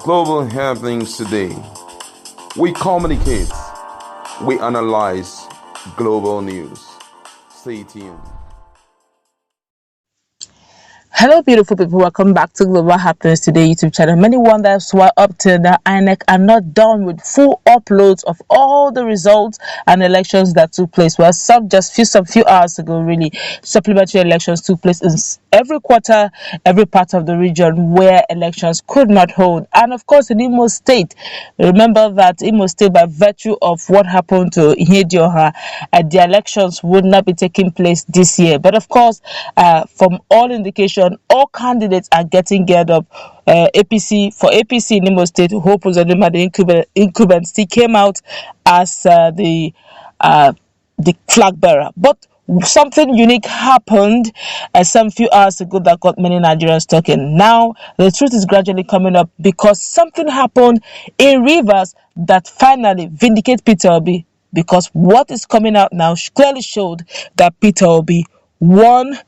Global happenings today. We communicate, we analyze global news. Stay tuned. Hello, beautiful people. Welcome back to Global Happens Today YouTube channel. Many wonders why up till the INEC are not done with full uploads of all the results and elections that took place. Well, some few hours ago, really, supplementary elections took place in every quarter, every part of the region where elections could not hold. And of course, in Imo State, remember that Imo State, by virtue of what happened to Ihedioha, the elections would not be taking place this year. But of course, from all indication, all candidates are getting geared up. APC in Imo State, Hope Uzodinma, the incumbent, still came out as the flag bearer. But something unique happened some few hours ago that got many Nigerians talking. Now the truth is gradually coming up because something happened in Rivers that finally vindicates Peter Obi. Because what is coming out now clearly showed that Peter Obi won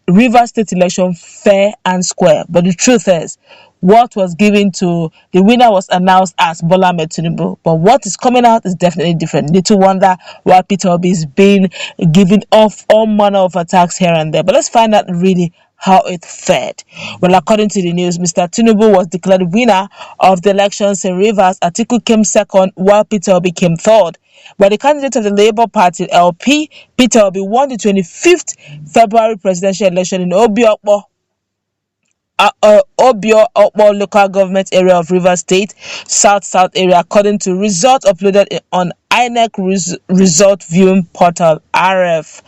Rivers State election fair and square. But the truth is, what was given to the winner was announced as Bola Ahmed Tinubu. But what is coming out is definitely different. Little wonder why Peter Obi is being given off all manner of attacks here and there. But let's find out really how it fared. Well, according to the news, Mr. Tinubu was declared winner of the elections in Rivers. Atiku came second, while Peter Obi came third. But the candidate of the Labour Party, LP, Peter Obi, won the 25th February presidential election in Obio local government area of Rivers State, South area, according to results uploaded on INEC result viewing portal IRev.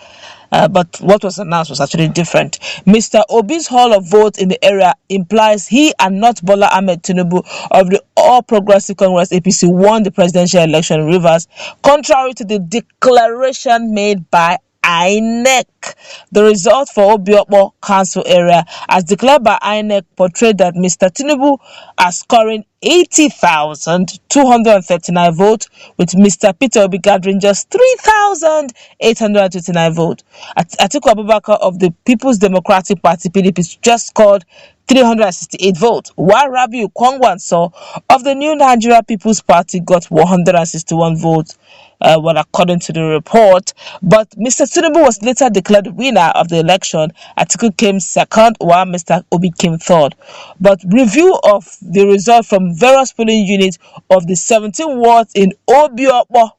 But what was announced was actually different. Mr. Obi's haul of votes in the area implies he and not Bola Ahmed Tinubu of the All Progressive Congress APC won the presidential election in Rivers, contrary to the declaration made by INEC. The result for Obiokpo Council area, as declared by INEC, portrayed that Mr. Tinubu as scoring 80,239 votes, with Mr. Peter Obi gathering just 3,829 votes. Atiku Abubakar of the People's Democratic Party (PDP) just scored 368 votes, while Rabiu Kwangwanso of the New Nigeria People's Party got 161 votes. According to the report. But Mr. Tinubu was later declared winner of the election. Atiku came second, while Mr. Obi came third. But review of the result from various polling units of the 17 wards in Obiopo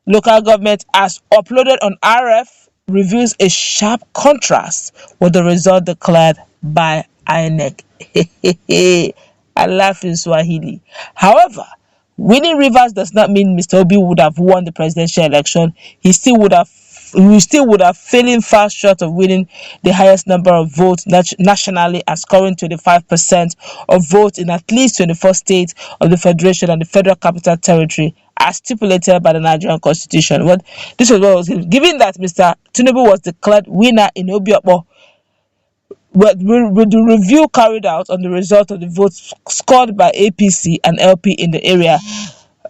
local government, as uploaded on IRev, reveals a sharp contrast with the result declared by INEC. I laugh in Swahili. However, winning Rivers does not mean Mr. Obi would have won the presidential election. He still would have fallen far short of winning the highest number of votes nationally and scoring 25% of votes in at least 24 states of the Federation and the Federal Capital Territory, as stipulated by the Nigerian Constitution. Well, this was what was given that Mr. Tinubu was declared winner in Obiopo. With the review carried out on the result of the votes scored by APC and LP in the area,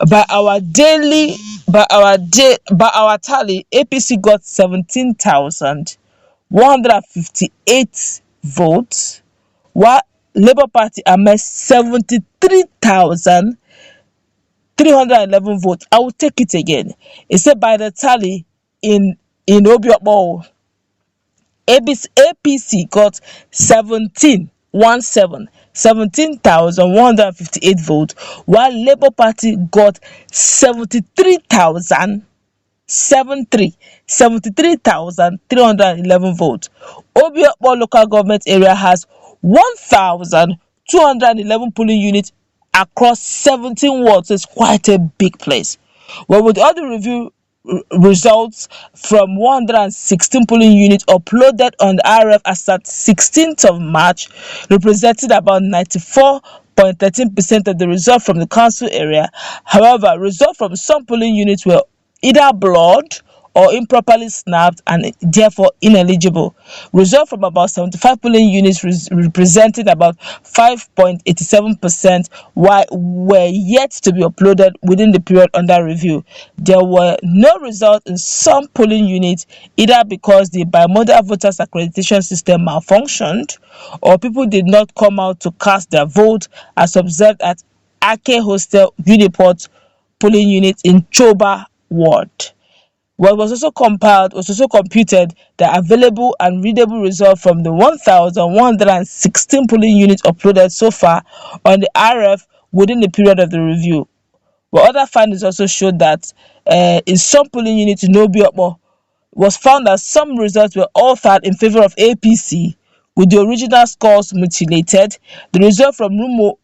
by our tally, APC got 17,158 votes, while Labour Party amassed 73,311 votes. I will take it again. It said by the tally in Obiopo, APC got 17,158 votes, while Labour Party got 73,311 votes. Obiopo local government area has 1,211 polling units across 17 wards. So it's quite a big place. Well, with all the review results from 116 polling units uploaded on the IRev as at 16th of March, represented about 94.13% of the result from the council area. However, results from some polling units were either blurred or improperly snapped and therefore ineligible. Result from about 75 polling units representing about 5.87% were yet to be uploaded within the period under review. There were no results in some polling units, either because the bimodal voters accreditation system malfunctioned or people did not come out to cast their vote, as observed at Ake Hostel Uniport polling unit in Choba Ward. What was also computed the available and readable result from the 1,116 polling units uploaded so far on the IRev within the period of the review. But other findings also showed that in some polling units in Obiokpo, was found that some results were altered in favor of APC, with the original scores mutilated. The result from Rumo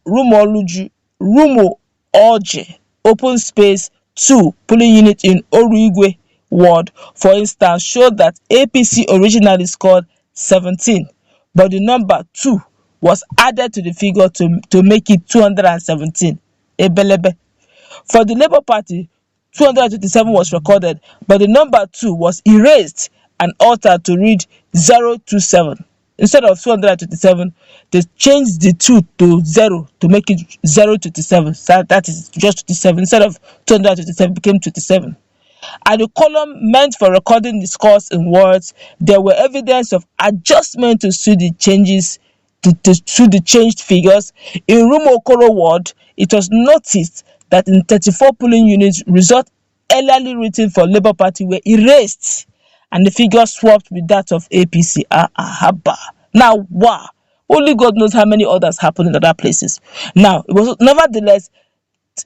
Orji open space 2 polling unit in Oruigwe ward, for instance, showed that APC originally scored 17, but the number 2 was added to the figure to make it 217. Ebelebe. For the Labour Party, 227 was recorded, but the number 2 was erased and altered to read 027. Instead of 227, they changed the 2 to 0 to make it 027. So that is just 27. Instead of 227, it became 27. And the column meant for recording the scores in words, there were evidence of adjustment to suit the changes to the changed figures. In Rumo Okoro ward, it was noticed that in 34 polling units, results earlier written for Labour Party were erased and the figure swapped with that of APC. Now, wow. Only God knows how many others happened in other places. Now, nevertheless,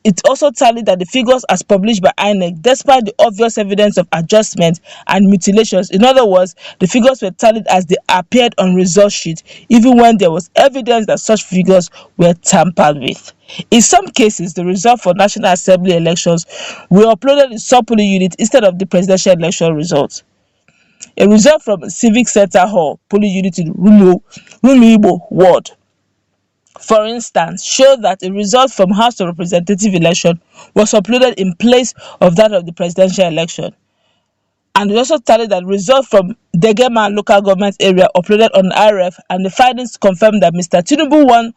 it also tallied that the figures as published by INEC, despite the obvious evidence of adjustment and mutilations. In other words, the figures were tallied as they appeared on result sheet, even when there was evidence that such figures were tampered with. In some cases, the result for National Assembly elections were uploaded in sub-polling units instead of the presidential election results. A result from Civic Center Hall polling unit in Rumibo Ward, for instance, showed that a result from House of Representative election was uploaded in place of that of the presidential election. And we also tallied that results from Degema local government area uploaded on IRev, and the findings confirmed that Mr. Tinubu won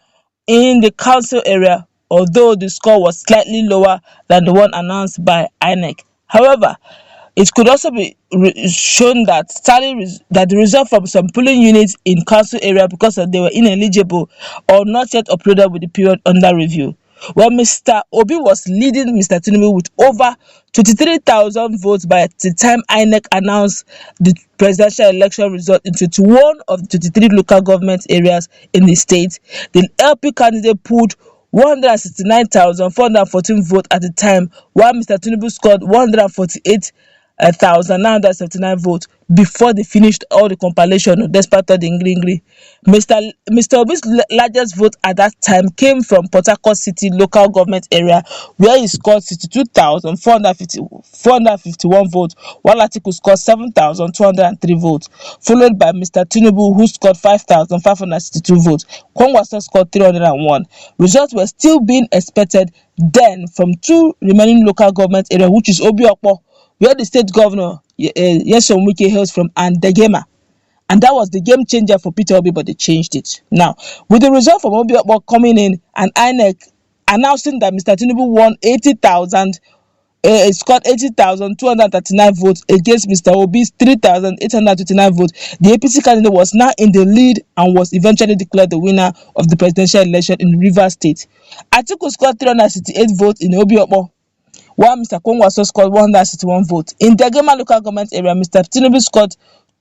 in the council area, although the score was slightly lower than the one announced by INEC. However, it could also be shown that the result from some polling units in council area, because they were ineligible or not yet uploaded with the period under review. Well, Mr. Obi was leading Mr. Tinubu with over 23,000 votes by the time INEC announced the presidential election result in 21 of the 23 local government areas in the state. The LP candidate pulled 169,414 votes at the time, while Mr. Tinubu scored 148,979 votes before they finished all the compilation, despite all the ingri. Mr. Obi's largest vote at that time came from Port Harcourt City local government area, where he scored 62,451 votes, while Atiku scored 7,203 votes, followed by Mr. Tinubu, who scored 5,562 votes. Kwangwaso scored 301. Results were still being expected then from 2 remaining local government areas, which is Obiokpo, where the state governor Nyesom Wike hails from, and Degema. And that was the game changer for Peter Obi, but they changed it. Now, with the result from Obiokpo coming in and INEC announcing that Mr. Tinubu won 80,000, scored 80,239 votes against Mr. Obi's 3,829 votes, the APC candidate was now in the lead and was eventually declared the winner of the presidential election in Rivers State. Atiku scored 368 votes in Obiokpo, while Mr. Kwangwaso scored 161 votes. In Degema local government area, Mr. Tinubu scored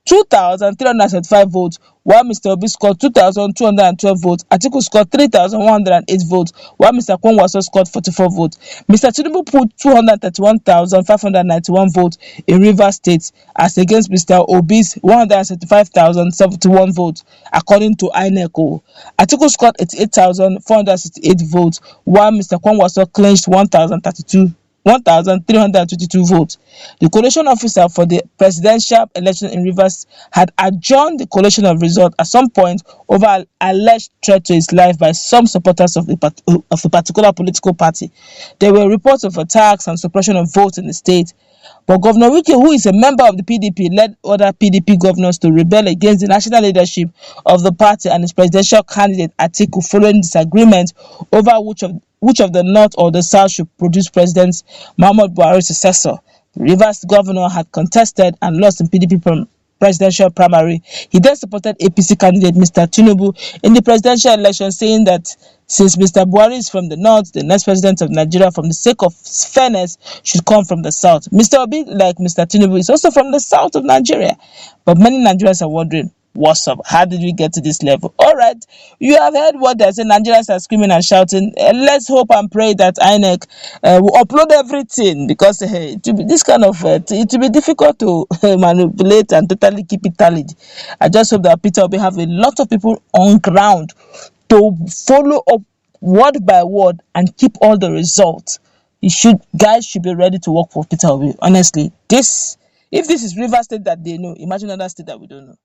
2,375 votes, while Mr. Obi scored 2,212 votes. Atiku scored 3,108 votes, while Mr. Kwangwaso scored 44 votes. Mr. Tinubu put 231,591 votes in Rivers State as against Mr. Obi's 175,071 votes, according to INEC. Atiku scored 88,468 votes, while Mr. Kwangwaso clinched 1,032 1,322 votes. The collation officer for the presidential election in Rivers had adjourned the collation of results at some point over an alleged threat to his life by some supporters of a particular political party. There were reports of attacks and suppression of votes in the state. But Governor Wike, who is a member of the PDP, led other PDP governors to rebel against the national leadership of the party and its presidential candidate Atiku following disagreement over which of the North or the South should produce President Muhammadu Buhari's successor. The Rivers governor had contested and lost in PDP presidential primary. He then supported APC candidate Mr. Tinubu in the presidential election, saying that since Mr. Buhari is from the north, the next president of Nigeria, from the sake of fairness, should come from the south. Mr. Obi, like Mr. Tinubu, is also from the south of Nigeria. But many Nigerians are wondering, what's up? How did we get to this level? All right, you have heard what they say. Nigerians are screaming and shouting. Let's hope and pray that INEC will upload everything, because it will be this kind of it will be difficult to manipulate and totally keep it tallied. I just hope that Peter will have a lot of people on ground to follow up word by word and keep all the results. Guys should be ready to work for Peter Obi. Honestly, if this is Rivers State that they know, imagine other state that we don't know.